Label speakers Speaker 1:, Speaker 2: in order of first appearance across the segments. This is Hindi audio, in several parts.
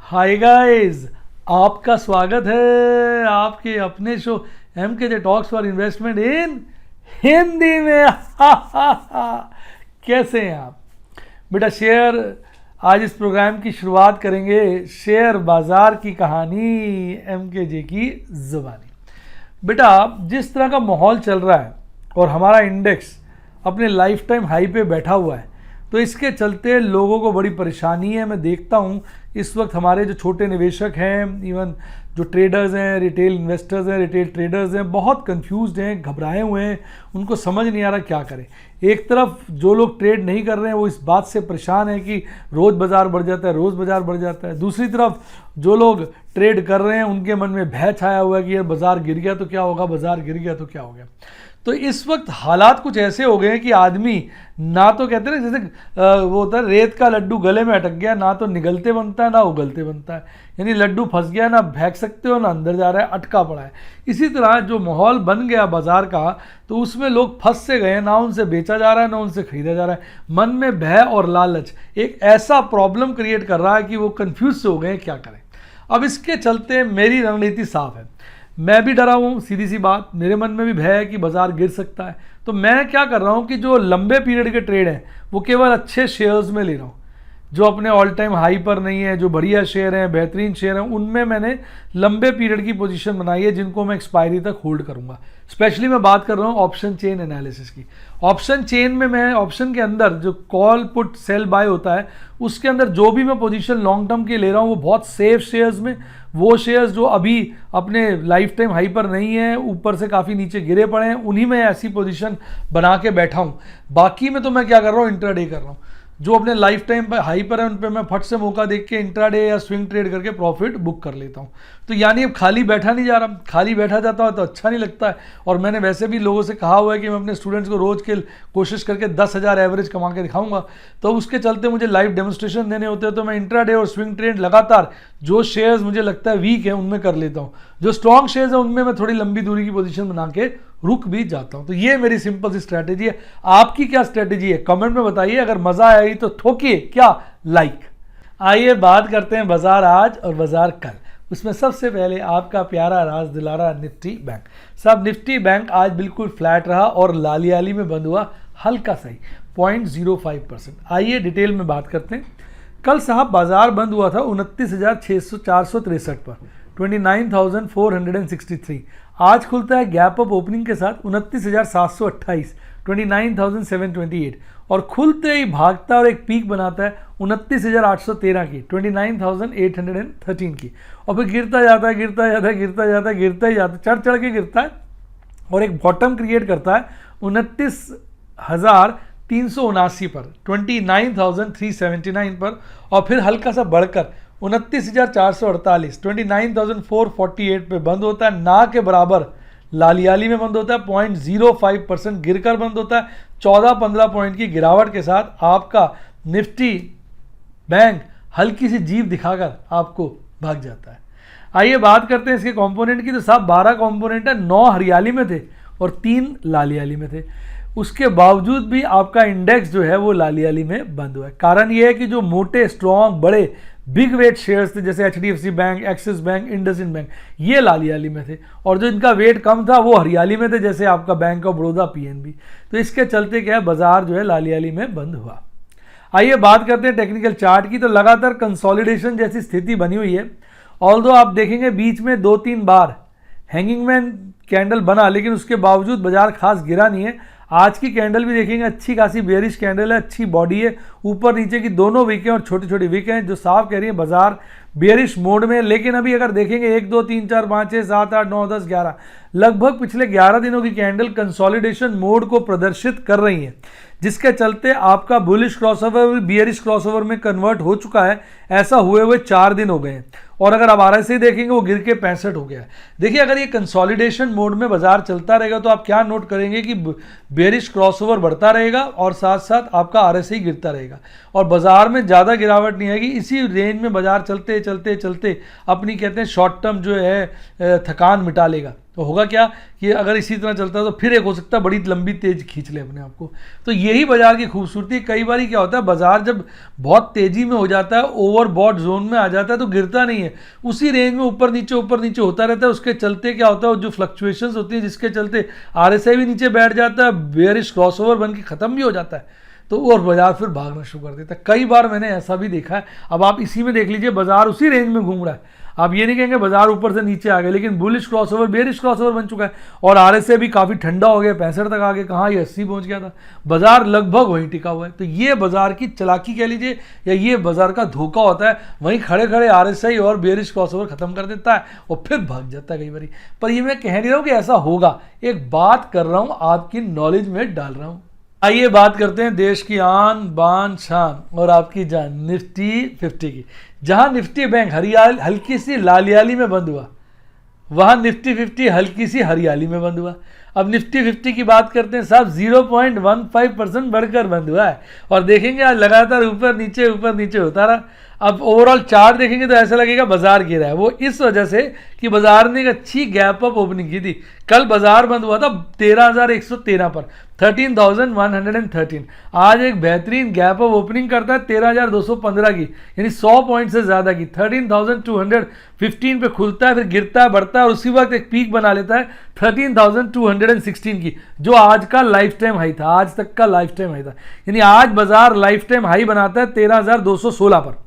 Speaker 1: हाय गाइस, आपका स्वागत है आपके अपने show MKJ talks for investment इन हिंदी में। कैसे हैं आप बेटा? आज इस प्रोग्राम की शुरुआत करेंगे शेयर बाजार की कहानी MKJ की जुबानी। बेटा, जिस तरह का माहौल चल रहा है और हमारा इंडेक्स अपने लाइफ टाइम हाई पे बैठा हुआ है, तो इसके चलते लोगों को बड़ी परेशानी है। मैं देखता हूँ इस वक्त हमारे जो छोटे निवेशक हैं, इवन जो ट्रेडर्स हैं, रिटेल इन्वेस्टर्स हैं, रिटेल ट्रेडर्स हैं, बहुत कंफ्यूज्ड हैं, घबराए हुए हैं। उनको समझ नहीं आ रहा क्या करें। एक तरफ जो लोग ट्रेड नहीं कर रहे हैं वो इस बात से परेशान है कि रोज़ बाज़ार बढ़ जाता है, रोज़ बाज़ार बढ़ जाता है। दूसरी तरफ जो लोग ट्रेड कर रहे हैं उनके मन में भय छाया हुआ है कि यार बाज़ार गिर गया तो क्या होगा, बाज़ार गिर गया तो क्या हो गया। तो इस वक्त हालात कुछ ऐसे हो गए हैं कि आदमी ना तो कहते हैं जैसे वो होता है रेत का लड्डू गले में अटक गया, ना तो निगलते बनता है ना उगलते बनता है। यानी लड्डू फंस गया, ना फेंक सकते हो ना अंदर जा रहा है, अटका पड़ा है। इसी तरह जो माहौल बन गया बाजार का, तो उसमें लोग फंस से गए, ना उनसे बेचा जा रहा है ना उनसे खरीदा जा रहा है। मन में भय और लालच एक ऐसा प्रॉब्लम क्रिएट कर रहा है कि वो कन्फ्यूज से हो गए क्या करें। अब इसके चलते मेरी रणनीति साफ है। मैं भी डरा हुआ हूँ, सीधी सी बात, मेरे मन में भी भय है कि बाजार गिर सकता है। तो मैं क्या कर रहा हूँ कि जो लंबे पीरियड के ट्रेड हैं वो केवल अच्छे शेयर्स में ले रहा हूँ, जो अपने ऑल टाइम हाई पर नहीं है, जो बढ़िया शेयर हैं, बेहतरीन शेयर हैं, उनमें मैंने लंबे पीरियड की पोजीशन बनाई है जिनको मैं एक्सपायरी तक होल्ड करूंगा। स्पेशली मैं बात कर रहा हूँ ऑप्शन चेन एनालिसिस की। ऑप्शन चेन में मैं ऑप्शन के अंदर जो कॉल पुट सेल बाय होता है उसके अंदर जो भी मैं पोजीशन लॉन्ग टर्म की ले रहा हूँ वो बहुत सेफ शेयर्स में, वो शेयर्स जो अभी अपने लाइफ टाइम हाई पर नहीं है, ऊपर से काफ़ी नीचे गिरे पड़े हैं, उन्हीं में ऐसी पोजीशन बना के बैठा हूँ। बाकी में तो मैं क्या कर रहा हूँ, इंट्राडे कर रहा हूँ। जो अपने लाइफ टाइम पर हाई पर है उन पर मैं फट से मौका देख के इंट्राडे या स्विंग ट्रेड करके प्रॉफिट बुक कर लेता हूँ। तो यानी अब खाली बैठा नहीं जा रहा। खाली बैठा जाता है तो अच्छा नहीं लगता है। और मैंने वैसे भी लोगों से कहा हुआ है कि मैं अपने स्टूडेंट्स को रोज़ के कोशिश करके 10,000 एवरेज कमा के दिखाऊंगा। तो उसके चलते मुझे लाइव डेमोस्ट्रेशन देने होते हैं, तो मैं इंट्राडे और स्विंग ट्रेड लगातार जो शेयर्स मुझे लगता है वीक है उनमें कर लेता हूँ। जो स्ट्रॉन्ग शेयर्स है उनमें मैं थोड़ी लंबी दूरी की पोजीशन बना के रुक भी जाता हूं। तो ये मेरी सिंपल सी स्ट्रैटेजी है। आपकी क्या स्ट्रैटेजी है कमेंट में बताइए। अगर मजा आई तो ठोकिए क्या लाइक। आइए बात करते हैं बाजार आज और बाजार कल। उसमें सबसे पहले आपका प्यारा राज दिलारा निफ्टी बैंक। साहब निफ्टी बैंक आज बिल्कुल फ्लैट रहा और लालियाली में बंद हुआ, हल्का सही 0.05%। आइए डिटेल में बात करते हैं। कल साहब बाजार बंद हुआ था 29,463 पर, 29,463। आज खुलता है गैप अप ओपनिंग के साथ 29,728, 29,728, और खुलते ही भागता और एक पीक बनाता है 29,813 की, 29,813 की, और फिर गिरता जाता है, गिरता जाता है, गिरता जाता है, गिरता ही जाता है, चढ़ चढ़ के गिरता है और एक बॉटम क्रिएट करता है 29,379 पर, 29,379 पर, और फिर हल्का सा बढ़कर 29,448, 29,448 पे बंद होता है। ना के बराबर लालियाली में बंद होता है, 0.05% गिरकर बंद होता है। 14-15 पॉइंट की गिरावट के साथ आपका निफ्टी बैंक हल्की सी जीभ दिखाकर आपको भाग जाता है। आइए बात करते हैं इसके कंपोनेंट की। तो साहब 12 कंपोनेंट है, 9 हरियाली में थे और 3 लालियाली में थे। उसके बावजूद भी आपका इंडेक्स जो है वो लालियाली में बंद हुआ है। कारण ये है कि जो मोटे स्ट्रॉन्ग बड़े बिग वेट शेयर्स थे जैसे HDFC bank, axis bank, IndusInd bank, ये लालियाली में थे, और जो इनका वेट कम था वो हरियाली में थे जैसे आपका बैंक ऑफ बड़ौदा, PNB। तो इसके चलते क्या है, बाजार जो है लालियाली में बंद हुआ। आइए बात करते हैं टेक्निकल चार्ट की। तो लगातार कंसोलिडेशन जैसी स्थिति बनी हुई है। ऑल्दो आप देखेंगे बीच में 2-3 बार हैंगिंग मैन कैंडल बना, लेकिन उसके बावजूद बाजार खास गिरा नहीं है। आज की कैंडल भी देखेंगे अच्छी खासी बेयरिश कैंडल है, अच्छी बॉडी है, ऊपर नीचे की दोनों विकें और छोटी छोटी विकें हैं, जो साफ कह रही है बाजार बेयरिश मोड में। लेकिन अभी अगर देखेंगे 1 2 3 4 5 6 7 8 9 10 11, लगभग पिछले 11 दिनों की कैंडल कंसोलिडेशन मोड को प्रदर्शित कर रही है, जिसके चलते आपका बुलिश क्रॉसओवर बियरिश क्रॉसओवर में कन्वर्ट हो चुका है। ऐसा हुए हुए 4 दिन हो गए हैं, और अगर आप RSI देखेंगे वो गिर के 65 हो गया है। देखिए अगर ये कंसोलिडेशन मोड में बाजार चलता रहेगा तो आप क्या नोट करेंगे कि बेयरिश क्रॉसओवर बढ़ता रहेगा और साथ साथ आपका RSI गिरता रहेगा, और बाजार में ज़्यादा गिरावट नहीं आएगी। इसी रेंज में बाजार चलते चलते चलते अपनी कहते हैं शॉर्ट टर्म जो है थकान मिटा लेगा। तो होगा क्या कि अगर इसी तरह चलता है तो फिर एक हो सकता है बड़ी लंबी तेज खींच ले अपने आप को। तो यही बाजार की खूबसूरती। कई बार क्या होता है, बाजार जब बहुत तेजी में हो जाता है, ओवरबॉट जोन में आ जाता है, तो गिरता नहीं है, उसी रेंज में ऊपर नीचे होता रहता है। उसके चलते क्या होता है, जो फ्लक्चुएशंस होती है जिसके चलते RSI भी नीचे बैठ जाता है, बेयरिश क्रॉसओवर बन के खत्म भी हो जाता है, तो और बाजार फिर भागना शुरू कर देता है। कई बार मैंने ऐसा भी देखा है। अब आप इसी में देख लीजिए, बाजार उसी रेंज में घूम रहा है, आप ये नहीं कहेंगे बाजार ऊपर से नीचे आ गए, लेकिन बुलिश क्रॉसओवर बेरिश क्रॉसओवर बन चुका है और RSI भी काफ़ी ठंडा हो गया, 65 तक आ गया, कहाँ ये 80 पहुंच गया था, बाजार लगभग वहीं टिका हुआ है। तो ये बाजार की चालाकी कह लीजिए या ये बाजार का धोखा होता है, वहीं खड़े खड़े RSI और बेरिश क्रॉसओवर खत्म कर देता है और फिर भाग जाता है कई बार। पर ये मैं कह नहीं रहा हूँ कि ऐसा होगा, एक बात कर रहा हूँ, आपकी नॉलेज में डाल रहा हूँ। आइए बात करते हैं देश की आन बान शान और आपकी जान निफ्टी 50 की। जहां निफ्टी बैंक हल्की सी लालियाली में बंद हुआ, वहां निफ्टी 50 हल्की सी हरियाली में बंद हुआ। अब निफ्टी 50 की बात करते हैं साहब, 0.15% बढ़कर बंद हुआ है और देखेंगे आज लगातार ऊपर नीचे होता रहा। अब ओवरऑल चार्ट देखेंगे तो ऐसा लगेगा बाजार गिरा है, वो इस वजह से कि बाजार ने एक अच्छी गैप अप ओपनिंग की थी। कल बाजार बंद हुआ था 13,113 पर, 13,113। आज एक बेहतरीन गैप अप ओपनिंग करता है 13,215 की, यानी 100 पॉइंट से ज़्यादा की, 13,215 पे खुलता है, फिर गिरता है, बढ़ता है और उसी वक्त एक पीक बना लेता है 13,216 की, जो आज का लाइफ टाइम हाई था, आज तक का लाइफ टाइम हाई था। यानी आज बाजार लाइफ टाइम हाई बनाता है 13,216 पर।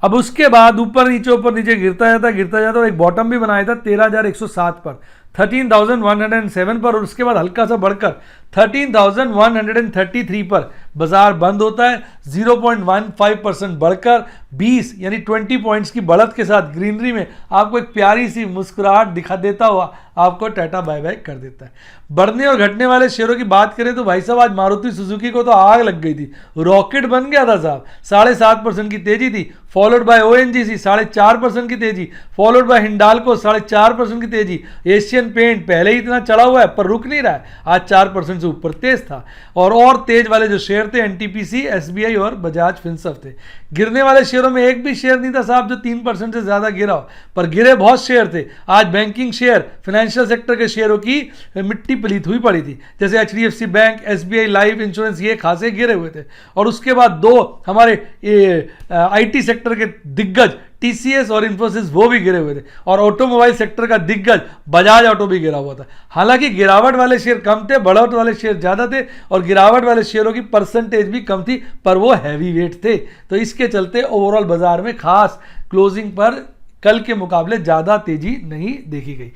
Speaker 1: अब उसके बाद ऊपर नीचे गिरता जाता और एक बॉटम भी बनाया था 13,107 पर, 13,107 पर, और उसके बाद हल्का सा बढ़कर 13,133 पर बाजार बंद होता है। 0.15% बढ़कर 20 यानी 20 पॉइंट्स की बढ़त के साथ ग्रीनरी में आपको एक प्यारी सी मुस्कुराहट दिखा देता हुआ आपको टाटा बाय बाय कर देता है। बढ़ने और घटने वाले शेयरों की बात करें तो भाई साहब आज मारुति सुजुकी को तो आग लग गई थी, रॉकेट बन गया था साहब, 7.5% की तेजी थी, फॉलोड बाय ONGC 4.5% की तेजी, फॉलोड बाय हिंडाल्को 4.5% की तेजी। एशियन पेंट पहले ही इतना चढ़ा हुआ है पर रुक नहीं रहा है, आज 4% से ऊपर तेज था। और तेज वाले जो शेयर थे NTPC, SBI और बजाज फिनसर्व थे। गिरने वाले शेयरों में एक भी शेयर नहीं था साहब जो 3% से ज्यादा गिरा हो, पर गिरे बहुत शेयर थे। आज बैंकिंग शेयर, फाइनेंशियल सेक्टर के शेयरों की मिट्टी पलीत हुई पड़ी थी, जैसे HDFC bank, SBI life insurance, ये खासे गिरे हुए थे। और उसके बाद दो हमारे IT सेक्टर के दिग्गज TCS और इन्फोसिस वो भी गिरे हुए थे, और ऑटोमोबाइल सेक्टर का दिग्गज बजाज ऑटो भी गिरा हुआ था। हालांकि गिरावट वाले शेयर कम थे, बढ़त वाले शेयर ज्यादा थे, और गिरावट वाले शेयरों की परसेंटेज भी कम थी, पर वो हैवी वेट थे। तो इसके चलते ओवरऑल बाजार में खास क्लोजिंग पर कल के मुकाबले ज्यादा तेजी नहीं देखी गई।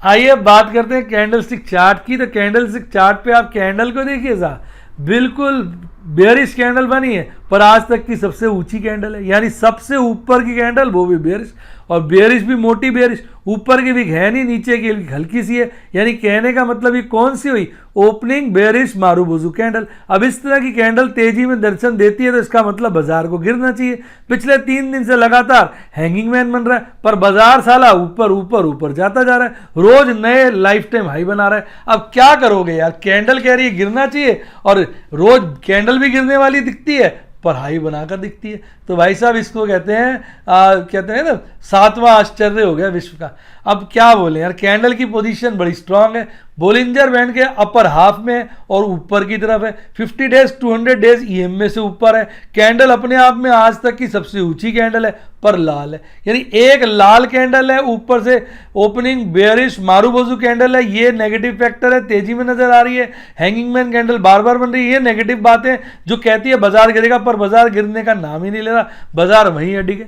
Speaker 1: आइए बात करते हैं कैंडलस्टिक चार्ट की। तो कैंडलस्टिक चार्ट पे आप कैंडल को देखिए साहब, बिल्कुल बेयरिश कैंडल बनी है, पर आज तक की सबसे ऊंची कैंडल है, यानी सबसे ऊपर की कैंडल वो भी बेयरिश, और बेयरिश भी मोटी बेयरिश, ऊपर की भी है नहीं, नीचे की हल्की सी है। यानी कहने का मतलब ये कौन सी हुई, ओपनिंग बेयरिश मारूबुजू कैंडल। अब इस तरह की कैंडल तेजी में दर्शन देती है तो इसका मतलब बाजार को गिरना चाहिए। पिछले 3 दिन से लगातार हैंगिंग मैन बन रहा है, पर बाजार साला ऊपर जाता जा रहा है, रोज नए लाइफ टाइम हाई बना रहा है। अब क्या करोगे यार, कैंडल कह रही है गिरना चाहिए और रोज कैंडल भी गिरने वाली दिखती है पर हाई बनाकर दिखती है। तो भाई साहब इसको कहते हैं ना 7वां आश्चर्य हो गया विश्व का। अब क्या बोले यार, कैंडल की पोजीशन बड़ी स्ट्रांग है, बोलिंजर बैंड के अपर हाफ में और ऊपर की तरफ है, 50 डेज 200 डेज EMA से ऊपर है। कैंडल अपने आप में आज तक की सबसे ऊंची कैंडल है, पर लाल है, यानी एक लाल कैंडल है, ऊपर से ओपनिंग बेयरिश मारूबुजू कैंडल है, ये नेगेटिव फैक्टर है, तेजी में नजर आ रही है। हैंगिंग मैन कैंडल बार बार बन रही है, ये नेगेटिव बातें जो कहती है बाजार गिरेगा, पर बाजार गिरने का नाम ही नहीं ले रहा, बाजार वहीं अड़ी गए।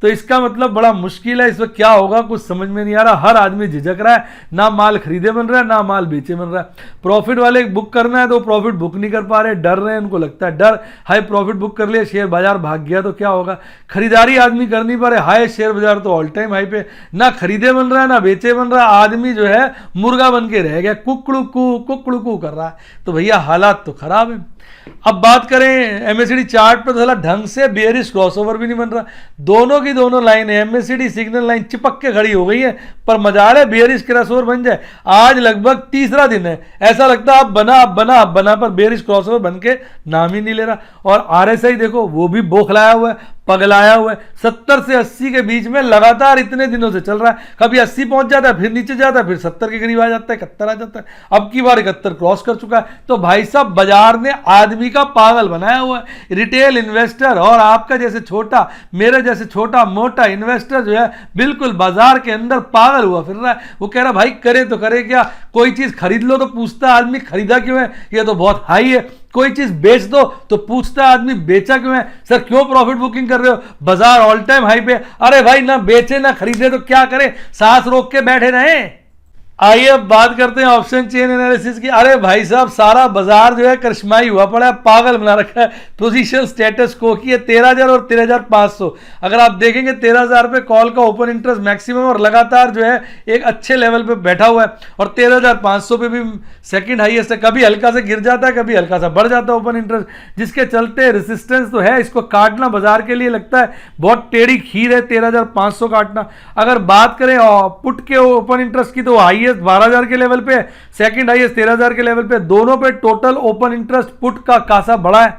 Speaker 1: तो इसका मतलब बड़ा मुश्किल है, इस वक्त क्या होगा कुछ समझ में नहीं आ रहा। हर आदमी झिझक रहा है, ना माल खरीदे बन रहा है, ना माल बेचे बन रहा है। प्रॉफिट वाले बुक करना है तो प्रॉफिट बुक नहीं कर पा रहे, डर रहे हैं, उनको लगता है डर, हाई प्रॉफिट बुक कर लिया, शेयर बाजार भाग गया तो क्या होगा। खरीदारी आदमी कर नहीं पा रहे, हाई शेयर बाजार तो ऑल टाइम हाई पे, ना खरीदे बन रहा है ना बेचे बन रहा है, आदमी जो है मुर्गा बन के रह गया, कुकड़ू कर रहा है। तो भैया हालात तो खराब है। अब बात करें MACD चार्ट पर, तो साला ढंग से बेयरिश क्रॉसओवर भी नहीं बन रहा, दोनों की दोनों लाइन MACD सिग्नल लाइन चिपक के खड़ी हो गई है, पर मजाल है बेयरिश क्रॉसओवर बन जाए। आज लगभग तीसरा दिन है, ऐसा लगता है अब बना पर बेयरिश क्रॉसओवर बन के नाम ही नहीं ले रहा। और RSI देखो वो भी बौखलाया हुआ है, पगलाया हुआ है। 70 से 80 के बीच में लगातार इतने दिनों से चल रहा है। कभी 80 पहुंच जाता है, फिर नीचे जाता है, फिर 70 के करीब आ जाता है, 71 आ जाता है, अब की बार 71 क्रॉस कर चुका है। तो भाई साहब बाजार ने आदमी का पागल बनाया हुआ है। रिटेल इन्वेस्टर और आपका जैसे छोटा, मेरे जैसे छोटा मोटा इन्वेस्टर जो है बिल्कुल बाजार के अंदर पागल हुआ फिर रहा है। वो कह रहा भाई करे तो करे क्या, कोई चीज खरीद लो तो पूछता आदमी खरीदा क्यों है, ये तो बहुत हाई है। कोई चीज बेच दो तो पूछता आदमी बेचा क्यों है, सर क्यों प्रॉफिट बुकिंग कर रहे हो, बाजार ऑल टाइम हाई पे। अरे भाई ना बेचे ना खरीदे तो क्या करें, सांस रोक के बैठे रहे। आइए अब बात करते हैं ऑप्शन चेन एनालिसिस की। अरे भाई साहब सारा बाजार जो है करिश्माई हुआ पड़ा है, पागल बना रखा है। पोजीशन स्टेटस को की है 13,000 और 13,500। अगर आप देखेंगे 13,000 पे कॉल का ओपन इंटरेस्ट मैक्सिमम और लगातार जो है एक अच्छे लेवल पे बैठा हुआ है, और 13,500 पे भी सेकंड हाईएस्ट है। कभी हल्का से गिर जाता है, कभी हल्का सा बढ़ जाता है ओपन इंटरेस्ट, जिसके चलते रेसिस्टेंस तो है, इसको काटना बाजार के लिए लगता है बहुत टेढ़ी खीर है 13,500 काटना। अगर बात करें पुट के ओपन इंटरेस्ट की तो हाईएस्ट 12,000 के लेवल पे, सेकंड हाईएस्ट 13,000 के लेवल पे। दोनों पे टोटल ओपन इंटरेस्ट पुट का खासा बड़ा है,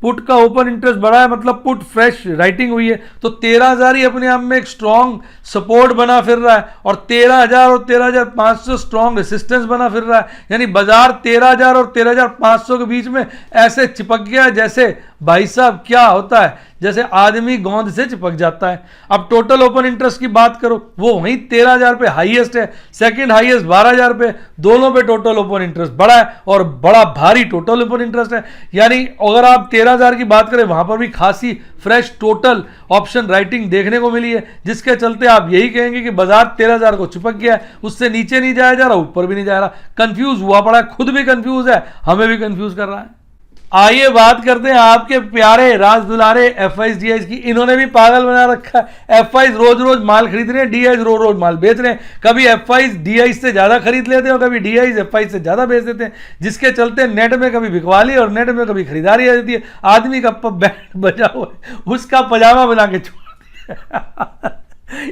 Speaker 1: पुट का ओपन इंटरेस्ट बढ़ा है, मतलब पुट फ्रेश राइटिंग हुई है। तो 13,000 ही अपने आप में एक स्ट्रॉन्ग सपोर्ट बना फिर रहा है, और 13,000 और 13,500 स्ट्रॉन्ग रेसिस्टेंस बना फिर रहा है। यानी बाजार 13,000 और 13,500 के बीच में ऐसे चिपक गया जैसे भाई साहब क्या होता है, जैसे आदमी गोंद से चिपक जाता है। अब टोटल ओपन इंटरेस्ट की बात करो, वो वहीं 13,000 पे हाईएस्ट है, सेकंड हाईएस्ट 12,000 पे। दोनों पे टोटल ओपन इंटरेस्ट बड़ा है और बड़ा भारी टोटल ओपन इंटरेस्ट है। यानी अगर आप 13,000 की बात करें, वहां पर भी खासी फ्रेश टोटल ऑप्शन राइटिंग देखने को मिली है, जिसके चलते आप यही कहेंगे कि बाजार 13,000 को चिपक गया है, उससे नीचे नहीं जाया जा रहा, ऊपर भी नहीं जा रहा, कंफ्यूज हुआ पड़ा है, खुद भी कंफ्यूज है, हमें भी कंफ्यूज कर रहा है। आइए बात करते हैं आपके प्यारे राज दुलारे एफआईज डीआईज की। इन्होंने भी पागल बना रखा है। एफआईज रोज रोज माल खरीद रहे हैं, डीआईज रोज रोज माल बेच रहे हैं। कभी एफआईज डीआईज से ज्यादा खरीद लेते हैं और कभी डीआईज एफआईज से ज्यादा बेच देते हैं, जिसके चलते नेट में कभी बिकवाली और नेट में कभी खरीदारी आ जाती है। आदमी का बैंड बजा हुआ है, उसका पजामा बना के छोड़ दिया।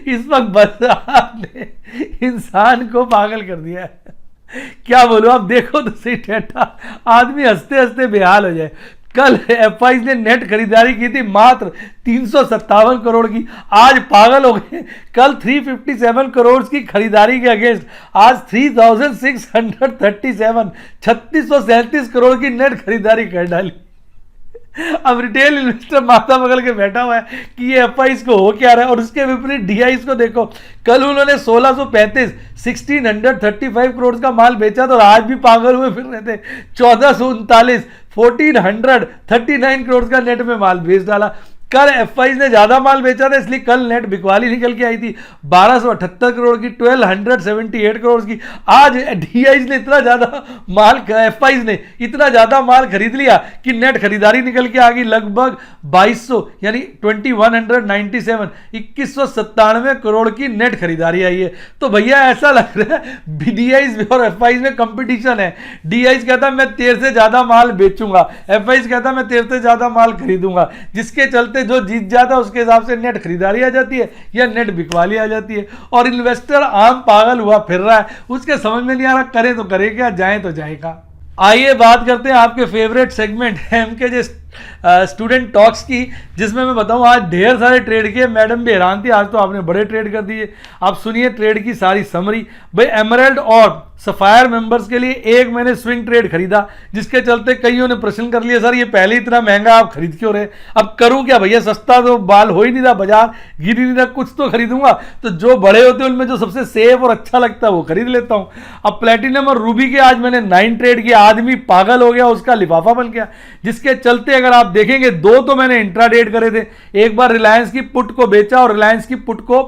Speaker 1: इस वक्त बाजार ने इंसान को पागल कर दिया है। क्या बोलूं, आप देखो तो सही ठेठा, आदमी हंसते हंसते बेहाल हो जाए। कल एफआईज ने नेट खरीदारी की थी मात्र 357 करोड़ की, आज पागल हो गए। कल 357 करोड़ की खरीदारी के अगेंस्ट आज 3,637 3637 करोड़ की नेट खरीदारी कर डाली। अब रिटेल इन्वेस्टर माथा पकड़ के बैठा हुआ है कि ये एफआईज को हो क्या रहा है, और उसके विपरीत डीआईज को देखो। कल उन्होंने 1635 करोड़ का माल बेचा था और आज भी पागल हुए फिर रहे थे। 1439 करोड़ का नेट में माल बेच डाला। कल एफआईज ने ज्यादा माल बेचा था, इसलिए कल नेट बिकवाली निकल के आई थी 1278 करोड़ की, 1278 करोड़ की। आज डीआईज ने इतना ज्यादा माल, एफआईज ने इतना ज्यादा माल खरीद लिया कि नेट खरीदारी निकल के आ गई लगभग 2200 यानी 2197 करोड़ की नेट खरीदारी आई है। तो भैया ऐसा लग रहा है डीआईज और एफआईज में कंपटीशन है। डीआईज कहता है मैं तेरे से ज्यादा माल बेचूंगा, एफआईज कहता है मैं तेरे से ज्यादा माल खरीदूंगा, जिसके चलते जो जीत जाता है उसके हिसाब से नेट खरीदारी आ जाती है या नेट बिकवाली आ जाती है। और इन्वेस्टर आम पागल हुआ फिर रहा है, उसके समझ में नहीं आ रहा करे तो करे क्या, जाए तो जाएगा। आइए बात करते हैं आपके favourite segment MK student talks की, जिसमें मैं बताऊं आज ढेर सारे ट्रेड किए। मैडम भी हैरान थी, आज तो आपने बड़े ट्रेड कर दिए। आप सुनिए ट्रेड की सारी समरी। भाई एमराल्ड और सफायर मेंबर्स के लिए एक मैंने स्विंग ट्रेड खरीदा, जिसके चलते कईयों ने प्रश्न कर लिया सर ये पहले इतना महंगा आप खरीद क्यों रहे। अब करूं क्या भैया, सस्ता तो बाल हो ही नहीं रहा, बाजार गिर ही नहीं रहा, कुछ तो खरीदूंगा। तो जो बड़े होते हैं उनमें जो सबसे सेफ और अच्छा लगता है वो खरीद लेता हूं। अब प्लेटिनम और रूबी के आज मैंने 9 ट्रेड किया, आदमी पागल हो गया, उसका लिफाफा बन गया, जिसके चलते अगर आप देखेंगे 2 तो मैंने इंट्राडेट करे थे। एक बार रिलायंस की पुट को बेचा और रिलायंस की पुट को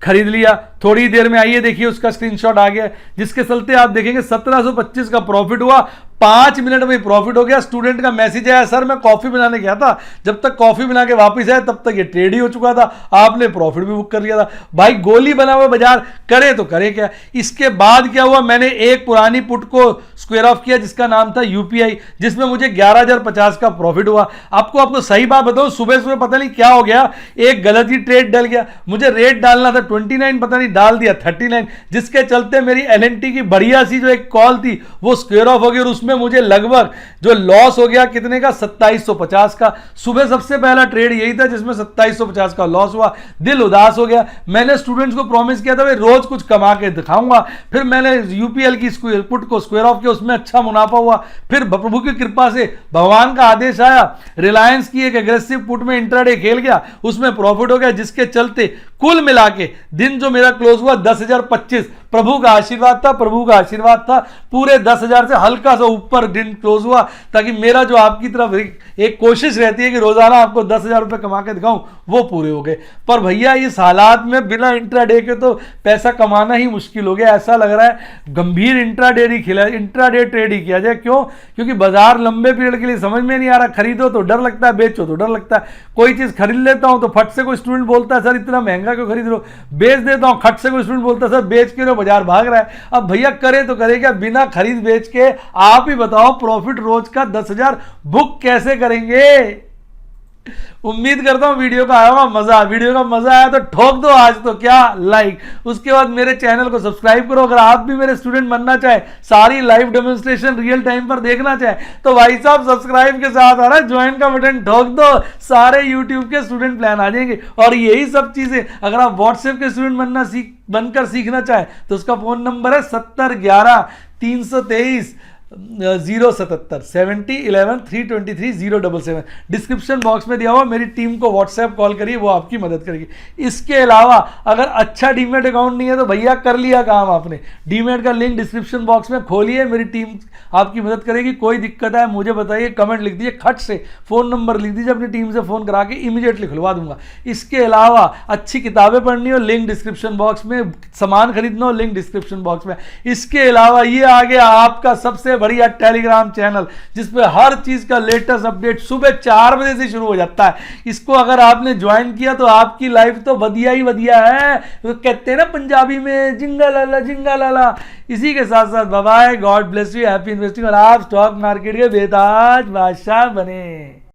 Speaker 1: खरीद लिया। थोड़ी देर में आइए देखिए उसका स्क्रीनशॉट आ गया, जिसके चलते आप देखेंगे 1725 का प्रॉफिट हुआ, 5 मिनट में प्रॉफिट हो गया। स्टूडेंट का मैसेज आया सर मैं कॉफी बनाने गया था, जब तक कॉफी बना के वापस आया तब तक ये ट्रेड ही हो चुका था, आपने प्रॉफिट भी बुक कर लिया था। भाई गोली बना हुआ बाजार, करे तो करे क्या। इसके बाद क्या हुआ, मैंने एक पुरानी पुट को स्क्वायर ऑफ किया जिसका नाम था यूपीआई, जिसमें मुझे 11,050 का प्रॉफिट हुआ। आपको सही बात बताऊं, सुबह सुबह पता नहीं क्या हो गया, एक गलत ही ट्रेड डल गया। मुझे रेट डालना था 29, पता नहीं डाल दिया 39, जिसके चलते मेरी एलएनटी की बढ़िया सी जो एक कॉल थी वो स्क्वायर ऑफ हो गई और उसमें उसमें मुझे लगभग जो लॉस हो गया कितने का, 2750 का। सुबह सबसे पहला ट्रेड यही था जिसमें 2750 का लॉस हुआ, दिल उदास हो गया। मैंने स्टूडेंट्स को प्रॉमिस किया था भाई रोज कुछ कमा के दिखाऊंगा। फिर मैंने यूपीएल की पुट को स्क्वायर ऑफ किया, उसमें अच्छा मुनाफा हुआ। फिर प्रभु की कृपा से भगवान का आदेश आया, रिलायंस की एक एग्रेसिव पुट में इंट्राडे खेल गया, उसमें प्रॉफिट हो गया, जिसके चलते कुल मिला के दिन जो मेरा क्लोज हुआ 10,025। प्रभु का आशीर्वाद था, प्रभु का आशीर्वाद था। पूरे 10,000 से हल्का सा ऊपर दिन क्लोज हुआ, ताकि मेरा जो आपकी तरफ एक कोशिश रहती है कि रोजाना आपको 10,000 रुपए कमा के दिखाऊं, वो पूरे हो गए। पर भैया इस हालात में बिना इंट्राडे के तो पैसा कमाना ही मुश्किल हो गया। ऐसा लग रहा है गंभीर इंट्राडे ट्रेड ही किया जाए। क्यों? क्योंकि बाजार लंबे पीरियड के लिए समझ में नहीं आ रहा। खरीदो तो डर लगता है, बेचो तो डर लगता है। कोई चीज खरीद लेता हूं तो फट से कोई स्टूडेंट बोलता है सर इतना महंगा क्यों खरीद रहे हो, बेच देता हूं, खट से कोई स्टूडेंट बोलता है सर बेच के बाजार भाग रहा है। अब भैया करे तो करे क्या, बिना खरीद बेच के आप ही बताओ प्रॉफिट रोज का 10,000 बुक कैसे करेंगे। उम्मीद करता हूं वीडियो का आया होगा मजा। वीडियो का मजा आया तो ठोक दो आज तो क्या लाइक, उसके बाद मेरे चैनल को सब्सक्राइब करो। अगर आप भी मेरे स्टूडेंट बनना चाहे, सारी लाइव डेमोन्स्ट्रेशन रियल टाइम पर देखना चाहे, तो भाई साहब सब्सक्राइब के साथ आ रहा है ज्वाइन का बटन ठोक दो, सारे यूट्यूब के स्टूडेंट प्लान आ जाएंगे। और यही सब चीजें अगर आप व्हाट्सएप के स्टूडेंट बनकर सीखना चाहे तो उसका फोन नंबर है 7011 323 077 7011 323 077। डिस्क्रिप्शन बॉक्स में दिया हुआ, मेरी टीम को व्हाट्सएप कॉल करिए, वो आपकी मदद करेगी। इसके अलावा अगर अच्छा डीमेट अकाउंट नहीं है तो भैया कर लिया काम आपने, डीमेट का लिंक डिस्क्रिप्शन बॉक्स में खोलिए, मेरी टीम आपकी मदद करेगी। कोई दिक्कत है मुझे बताइए, कमेंट लिख दीजिए, खट से फोन नंबर लिख दीजिए, अपनी टीम से फोन करा के इमीडिएटली खुलवा दूंगा। इसके अलावा अच्छी किताबें पढ़नी हो, लिंक डिस्क्रिप्शन बॉक्स में, सामान खरीदना हो, लिंक डिस्क्रिप्शन बॉक्स में। इसके अलावा ये आ गया आपका सबसे बढ़िया टेलीग्राम चैनल, जिसपे हर चीज का लेटेस्ट अपडेट सुबह 4 बजे से शुरू हो जाता है। इसको अगर आपने ज्वाइन किया तो आपकी लाइफ तो बढ़िया ही बढ़िया है, तो कहते हैं ना पंजाबी में जिंगा लाला जिंगा लाला। इसी के साथ साथ bye bye, God bless you, happy investing, और आप स्टॉक मार्केट के बेताज बादशाह बने।